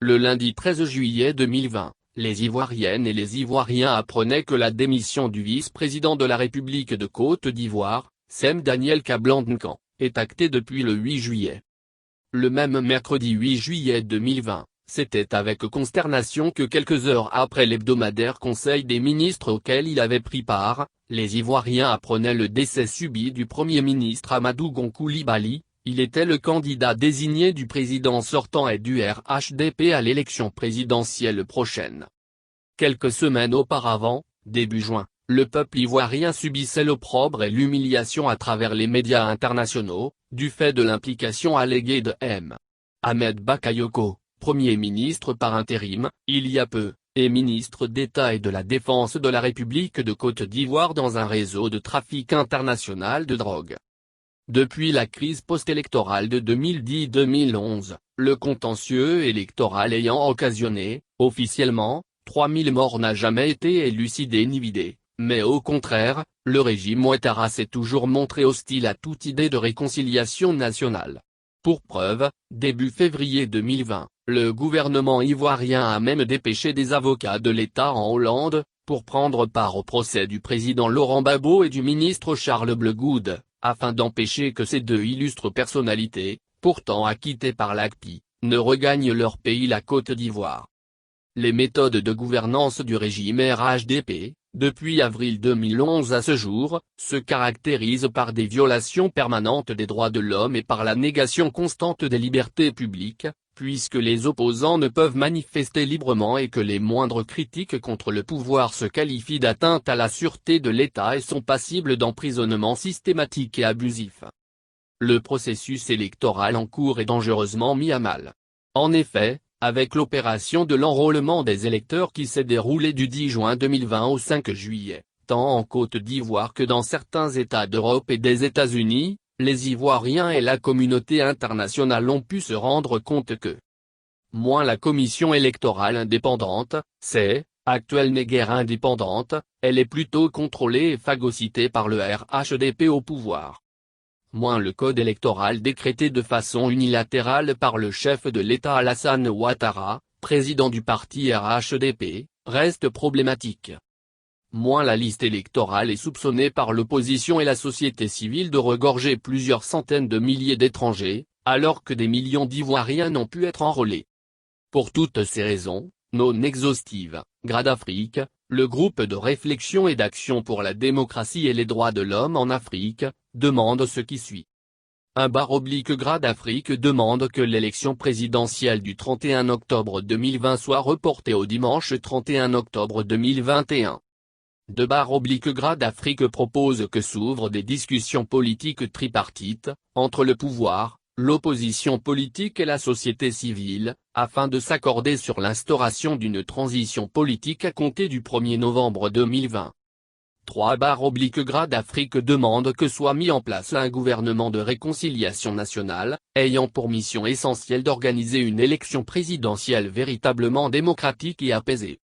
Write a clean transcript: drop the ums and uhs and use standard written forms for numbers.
Le lundi 13 juillet 2020, les Ivoiriennes et les Ivoiriens apprenaient que la démission du vice-président de la République de Côte d'Ivoire, Sem Daniel Kablankan, est actée depuis le 8 juillet. Le même mercredi 8 juillet 2020, c'était avec consternation que quelques heures après l'hebdomadaire Conseil des ministres auquel il avait pris part, les Ivoiriens apprenaient le décès subit du Premier ministre Amadou Gon Coulibaly. Il était le candidat désigné du président sortant et du RHDP à l'élection présidentielle prochaine. Quelques semaines auparavant, début juin, le peuple ivoirien subissait l'opprobre et l'humiliation à travers les médias internationaux, du fait de l'implication alléguée de M. Ahmed Bakayoko, Premier ministre par intérim, il y a peu, et ministre d'État et de la Défense de la République de Côte d'Ivoire dans un réseau de trafic international de drogue. Depuis la crise post-électorale de 2010-2011, le contentieux électoral ayant occasionné, officiellement, 3000 morts n'a jamais été élucidé ni vidé, mais au contraire, le régime Ouattara s'est toujours montré hostile à toute idée de réconciliation nationale. Pour preuve, début février 2020, le gouvernement ivoirien a même dépêché des avocats de l'État en Hollande, pour prendre part au procès du président Laurent Gbagbo et du ministre Charles Blegoud, afin d'empêcher que ces deux illustres personnalités, pourtant acquittées par l'ACPI, ne regagnent leur pays la Côte d'Ivoire. Les méthodes de gouvernance du régime RHDP, depuis avril 2011 à ce jour, se caractérisent par des violations permanentes des droits de l'homme et par la négation constante des libertés publiques, puisque les opposants ne peuvent manifester librement et que les moindres critiques contre le pouvoir se qualifient d'atteinte à la sûreté de l'État et sont passibles d'emprisonnement systématique et abusif. Le processus électoral en cours est dangereusement mis à mal. En effet, avec l'opération de l'enrôlement des électeurs qui s'est déroulée du 10 juin 2020 au 5 juillet, tant en Côte d'Ivoire que dans certains États d'Europe et des États-Unis, les Ivoiriens et la communauté internationale ont pu se rendre compte que moins la commission électorale indépendante, c'est, actuelle n'est guère indépendante, elle est plutôt contrôlée et phagocytée par le RHDP au pouvoir. Moins le code électoral décrété de façon unilatérale par le chef de l'État Alassane Ouattara, président du parti RHDP, reste problématique. Moins la liste électorale est soupçonnée par l'opposition et la société civile de regorger plusieurs centaines de milliers d'étrangers, alors que des millions d'Ivoiriens n'ont pu être enrôlés. Pour toutes ces raisons, non exhaustives, GRAD Afrique, le groupe de réflexion et d'action pour la démocratie et les droits de l'homme en Afrique, demande ce qui suit. /GRAD Afrique demande que l'élection présidentielle du 31 octobre 2020 soit reportée au dimanche 31 octobre 2021. /GRAD Afrique propose que s'ouvrent des discussions politiques tripartites, entre le pouvoir, l'opposition politique et la société civile, afin de s'accorder sur l'instauration d'une transition politique à compter du 1er novembre 2020. /GRAD Afrique demande que soit mis en place un gouvernement de réconciliation nationale, ayant pour mission essentielle d'organiser une élection présidentielle véritablement démocratique et apaisée.